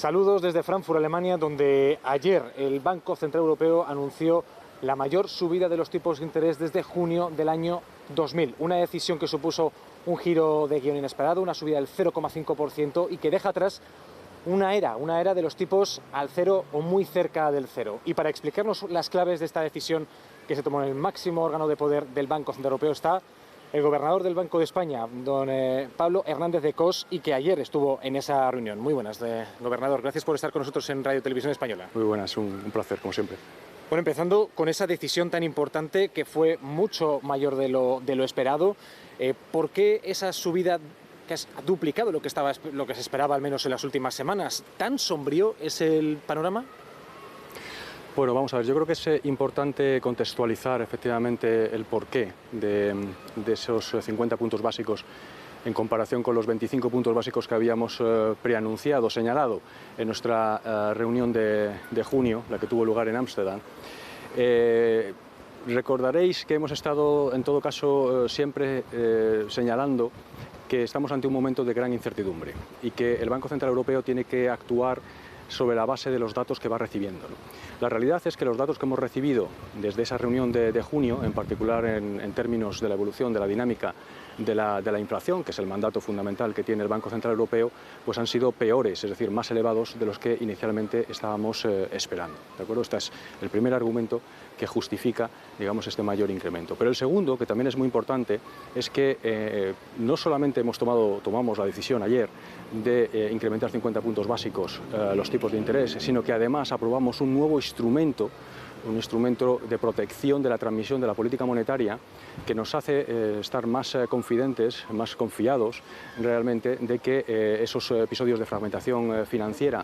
Saludos desde Frankfurt, Alemania, donde ayer el Banco Central Europeo anunció la mayor subida de los tipos de interés desde junio del año 2000. Una decisión que supuso un giro de guión inesperado, una subida del 0,5% y que deja atrás una era de los tipos al cero o muy cerca del cero. Y para explicarnos las claves de esta decisión que se tomó en el máximo órgano de poder del Banco Central Europeo está el gobernador del Banco de España, don Pablo Hernández de Cos, y que ayer estuvo en esa reunión. Muy buenas, gobernador. Gracias por estar con nosotros en Radio Televisión Española. Muy buenas, un placer, como siempre. Bueno, empezando con esa decisión tan importante que fue mucho mayor de lo esperado. ¿Por qué esa subida que ha duplicado lo que se esperaba, al menos en las últimas semanas? ¿Tan sombrío es el panorama? Bueno, vamos a ver, yo creo que es importante contextualizar efectivamente el porqué de esos 50 puntos básicos en comparación con los 25 puntos básicos que habíamos preanunciado, señalado en nuestra reunión de junio, la que tuvo lugar en Ámsterdam. Recordaréis que hemos estado, en todo caso, siempre señalando que estamos ante un momento de gran incertidumbre y que el Banco Central Europeo tiene que actuar sobre la base de los datos que va recibiendo. La realidad es que los datos que hemos recibido desde esa reunión de junio, en particular en términos de la evolución de la dinámica de la inflación, que es el mandato fundamental que tiene el Banco Central Europeo, pues han sido peores, es decir, más elevados de los que inicialmente estábamos esperando. ¿De acuerdo? Este es el primer argumento que justifica, digamos, este mayor incremento. Pero el segundo, que también es muy importante, es que no solamente tomamos la decisión ayer de incrementar 50 puntos básicos los tipos de interés, sino que además aprobamos un nuevo instrumento de protección de la transmisión de la política monetaria que nos hace estar más confidentes, más confiados realmente de que esos episodios de fragmentación financiera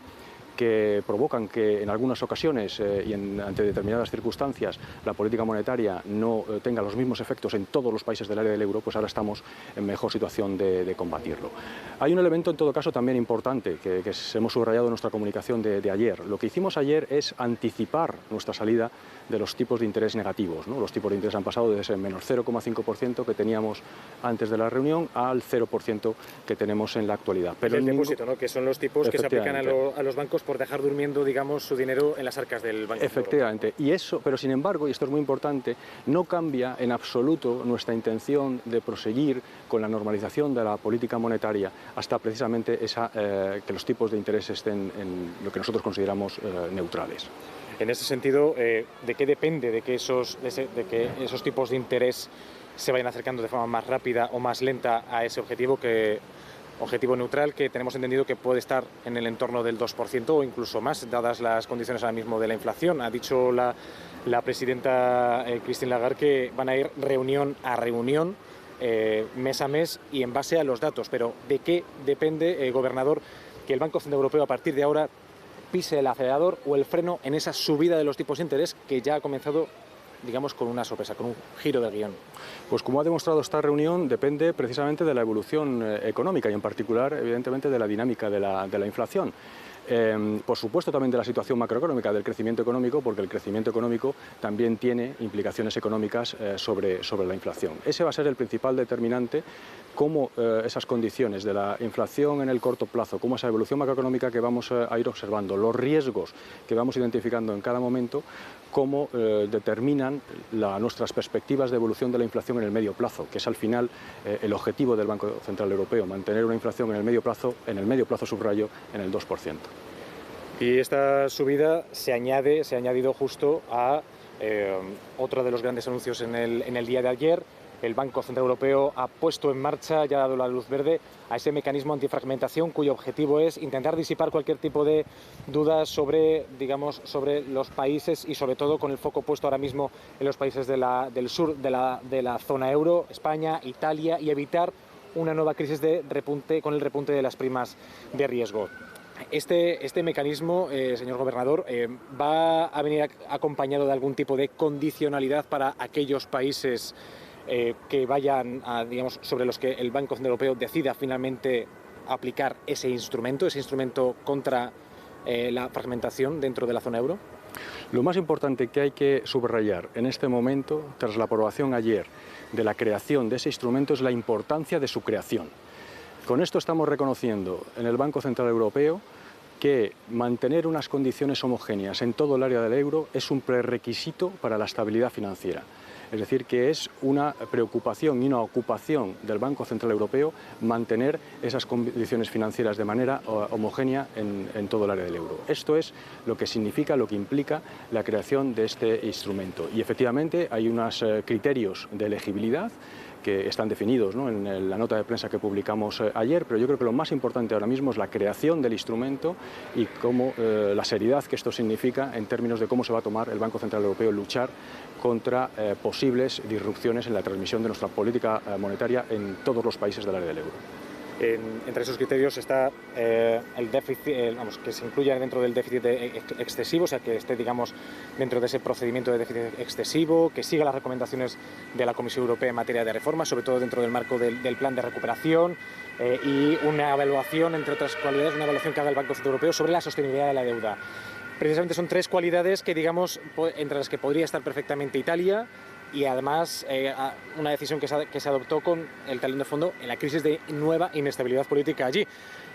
que provocan que en algunas ocasiones y ante determinadas circunstancias la política monetaria no tenga los mismos efectos en todos los países del área del euro, pues ahora estamos en mejor situación de combatirlo. Hay un elemento en todo caso también importante que hemos subrayado en nuestra comunicación de ayer. Lo que hicimos ayer es anticipar nuestra salida de los tipos de interés negativos, ¿no? Los tipos de interés han pasado de ese menos 0,5% que teníamos antes de la reunión al 0% que tenemos en la actualidad. Pero el depósito, ¿no? Que son los tipos que se aplican a los bancos por dejar durmiendo, digamos, su dinero en las arcas del Banco. Efectivamente, y eso, pero sin embargo, y esto es muy importante, no cambia en absoluto nuestra intención de proseguir con la normalización de la política monetaria hasta precisamente que los tipos de interés estén en lo que nosotros consideramos neutrales. En ese sentido, ¿de qué depende de que esos tipos de interés se vayan acercando de forma más rápida o más lenta a ese objetivo neutral, que tenemos entendido que puede estar en el entorno del 2% o incluso más, dadas las condiciones ahora mismo de la inflación? Ha dicho la presidenta Christine Lagarde que van a ir reunión a reunión, mes a mes y en base a los datos. Pero ¿de qué depende, gobernador, que el Banco Central Europeo a partir de ahora pise el acelerador o el freno en esa subida de los tipos de interés que ya ha comenzado, digamos, con una sorpresa, con un giro de guión? Pues como ha demostrado esta reunión, depende precisamente de la evolución económica y en particular, evidentemente, de la dinámica de la inflación. Por supuesto también de la situación macroeconómica, del crecimiento económico, porque el crecimiento económico también tiene implicaciones económicas sobre la inflación. Ese va a ser el principal determinante, cómo esas condiciones de la inflación en el corto plazo, cómo esa evolución macroeconómica que vamos a ir observando, los riesgos que vamos identificando en cada momento, cómo determinan nuestras perspectivas de evolución de la inflación en el medio plazo, que es al final el objetivo del Banco Central Europeo, mantener una inflación en el medio plazo subrayo, en el 2%. Y esta subida se ha añadido justo a otro de los grandes anuncios en el día de ayer. El Banco Central Europeo ha puesto en marcha, ya ha dado la luz verde a ese mecanismo antifragmentación cuyo objetivo es intentar disipar cualquier tipo de dudas sobre los países y sobre todo con el foco puesto ahora mismo en los países del sur de la zona euro, España, Italia, y evitar una nueva crisis con el repunte de las primas de riesgo. Este mecanismo, señor gobernador, ¿va a venir acompañado de algún tipo de condicionalidad para aquellos países que vayan sobre los que el Banco Central Europeo decida finalmente aplicar ese instrumento contra la fragmentación dentro de la zona euro? Lo más importante que hay que subrayar en este momento, tras la aprobación ayer de la creación de ese instrumento, es la importancia de su creación. Con esto estamos reconociendo en el Banco Central Europeo que mantener unas condiciones homogéneas en todo el área del euro es un prerequisito para la estabilidad financiera. Es decir, que es una preocupación y una ocupación del Banco Central Europeo mantener esas condiciones financieras de manera homogénea en todo el área del euro. Esto es lo que significa, lo que implica la creación de este instrumento. Y efectivamente hay unos criterios de elegibilidad que están definidos, ¿no?, en la nota de prensa que publicamos ayer, pero yo creo que lo más importante ahora mismo es la creación del instrumento y cómo la seriedad que esto significa en términos de cómo se va a tomar el Banco Central Europeo luchar contra posibles disrupciones en la transmisión de nuestra política monetaria en todos los países del área del euro. Entre esos criterios está el déficit, que se incluya dentro del déficit excesivo, o sea, que esté, digamos, dentro de ese procedimiento de déficit excesivo, que siga las recomendaciones de la Comisión Europea en materia de reforma, sobre todo dentro del marco del plan de recuperación, y una evaluación, entre otras cualidades, una evaluación que haga el Banco Central Europeo sobre la sostenibilidad de la deuda. Precisamente son tres cualidades que, digamos, entre las que podría estar perfectamente Italia, y además una decisión que se adoptó con el telón de fondo en la crisis de nueva inestabilidad política allí.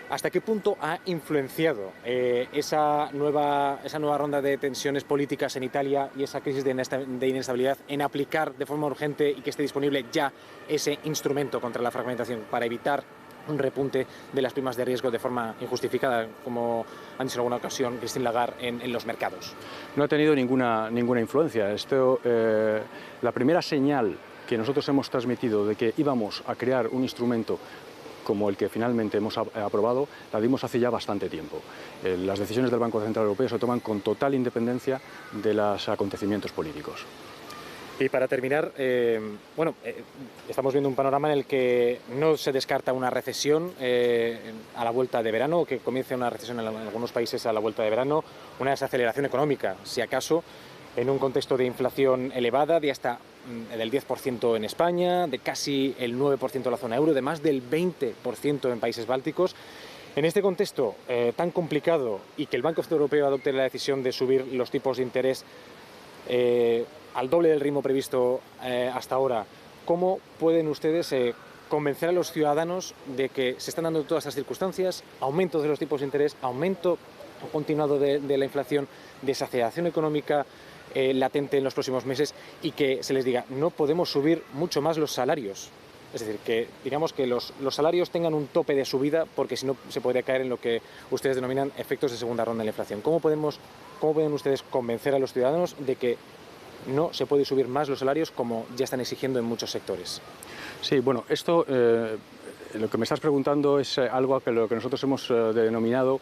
¿Hasta qué punto ha influenciado esa nueva ronda de tensiones políticas en Italia y esa crisis de inestabilidad en aplicar de forma urgente y que esté disponible ya ese instrumento contra la fragmentación para evitar un repunte de las primas de riesgo de forma injustificada, como han dicho en alguna ocasión Christine Lagarde, en los mercados? No ha tenido ninguna influencia. La primera señal que nosotros hemos transmitido de que íbamos a crear un instrumento como el que finalmente hemos aprobado, la dimos hace ya bastante tiempo. Las decisiones del Banco Central Europeo se toman con total independencia de los acontecimientos políticos. Y para terminar, estamos viendo un panorama en el que no se descarta una recesión a la vuelta de verano, o que comience una recesión en algunos países a la vuelta de verano, una desaceleración económica, si acaso, en un contexto de inflación elevada, de hasta del 10% en España, de casi el 9% en la zona euro, de más del 20% en países bálticos. En este contexto tan complicado y que el Banco Central Europeo adopte la decisión de subir los tipos de interés al doble del ritmo previsto hasta ahora, ¿cómo pueden ustedes convencer a los ciudadanos de que se están dando todas estas circunstancias, aumento de los tipos de interés, aumento continuado de la inflación, desaceleración económica latente en los próximos meses, y que se les diga no podemos subir mucho más los salarios? Es decir, que digamos que los salarios tengan un tope de subida, porque si no se podría caer en lo que ustedes denominan efectos de segunda ronda de la inflación. ¿Cómo pueden ustedes convencer a los ciudadanos de que no se puede subir más los salarios como ya están exigiendo en muchos sectores? Sí, bueno, esto, lo que me estás preguntando es algo que lo que nosotros hemos denominado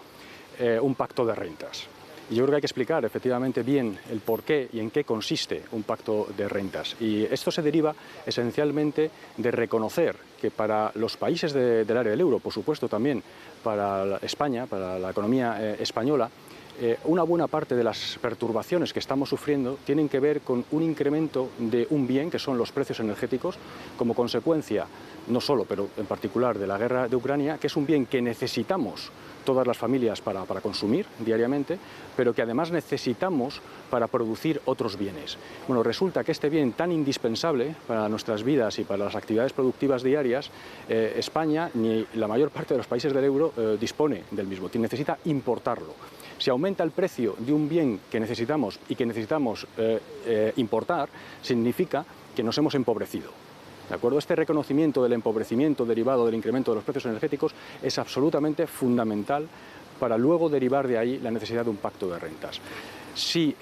un pacto de rentas. Y yo creo que hay que explicar efectivamente bien el por qué y en qué consiste un pacto de rentas. Y esto se deriva esencialmente de reconocer que para los países del área del euro, por supuesto también para España, para la economía española, una buena parte de las perturbaciones que estamos sufriendo tienen que ver con un incremento de un bien, que son los precios energéticos, como consecuencia, no solo, pero en particular de la guerra de Ucrania, que es un bien que necesitamos todas las familias para consumir diariamente, pero que además necesitamos para producir otros bienes. Bueno, resulta que este bien tan indispensable para nuestras vidas y para las actividades productivas diarias, España ni la mayor parte de los países del euro dispone del mismo, necesita importarlo. Si aumenta el precio de un bien que necesitamos y que necesitamos importar, significa que nos hemos empobrecido. ¿De acuerdo? Este reconocimiento del empobrecimiento derivado del incremento de los precios energéticos es absolutamente fundamental para luego derivar de ahí la necesidad de un pacto de rentas. Si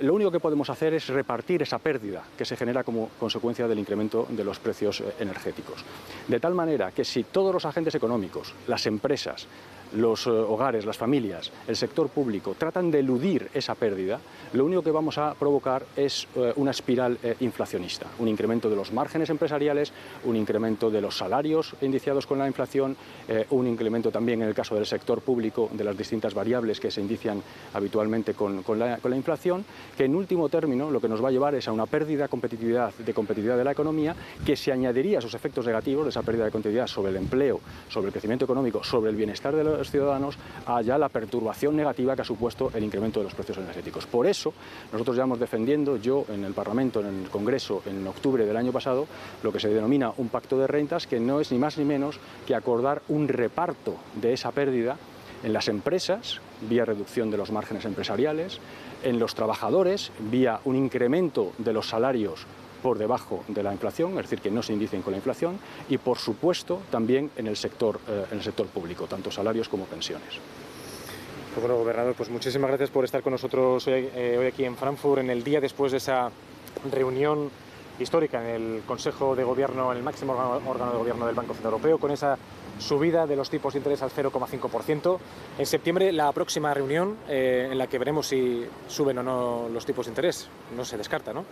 lo único que podemos hacer es repartir esa pérdida que se genera como consecuencia del incremento de los precios energéticos. De tal manera que si todos los agentes económicos, las empresas, los hogares, las familias, el sector público tratan de eludir esa pérdida, lo único que vamos a provocar es una espiral inflacionista, un incremento de los márgenes empresariales, un incremento de los salarios indiciados con la inflación, un incremento también en el caso del sector público de las distintas variables que se indician habitualmente con la inflación, que en último término lo que nos va a llevar es a una pérdida de competitividad de la economía, que se añadiría a sus efectos negativos de esa pérdida de competitividad sobre el empleo, sobre el crecimiento económico, sobre el bienestar de los ciudadanos, a ya la perturbación negativa que ha supuesto el incremento de los precios energéticos. Por eso, nosotros llevamos defendiendo, yo en el Parlamento, en el Congreso, en octubre del año pasado, lo que se denomina un pacto de rentas, que no es ni más ni menos que acordar un reparto de esa pérdida en las empresas, vía reducción de los márgenes empresariales, en los trabajadores, vía un incremento de los salarios por debajo de la inflación, es decir, que no se indicen con la inflación, y por supuesto también en el sector público, tanto salarios como pensiones. Pues bueno, gobernador, pues muchísimas gracias por estar con nosotros hoy aquí en Frankfurt, en el día después de esa reunión histórica en el Consejo de Gobierno, en el máximo órgano de gobierno del Banco Central Europeo, con esa subida de los tipos de interés al 0,5%. En septiembre, la próxima reunión en la que veremos si suben o no los tipos de interés. No se descarta, ¿no?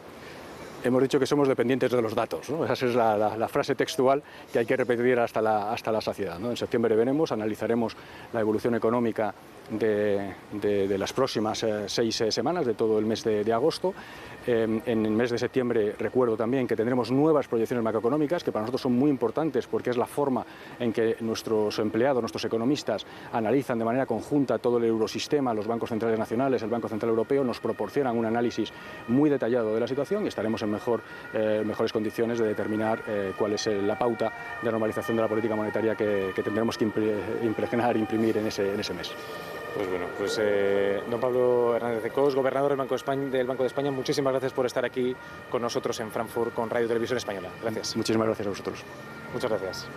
Hemos dicho que somos dependientes de los datos, ¿no? Esa es la frase textual que hay que repetir hasta la saciedad, ¿no? En septiembre veremos, analizaremos la evolución económica de las próximas 6 semanas, de todo el mes de agosto. En el mes de septiembre recuerdo también que tendremos nuevas proyecciones macroeconómicas que para nosotros son muy importantes porque es la forma en que nuestros empleados, nuestros economistas analizan de manera conjunta todo el eurosistema, los bancos centrales nacionales, el Banco Central Europeo, nos proporcionan un análisis muy detallado de la situación y estaremos en mejores condiciones de determinar cuál es la pauta de normalización de la política monetaria que tendremos que imprimir en ese mes. Pues bueno, pues don Pablo Hernández de Cos, gobernador del Banco de España, muchísimas gracias por estar aquí con nosotros en Frankfurt con Radio Televisión Española. Gracias. Muchísimas gracias a vosotros. Muchas gracias.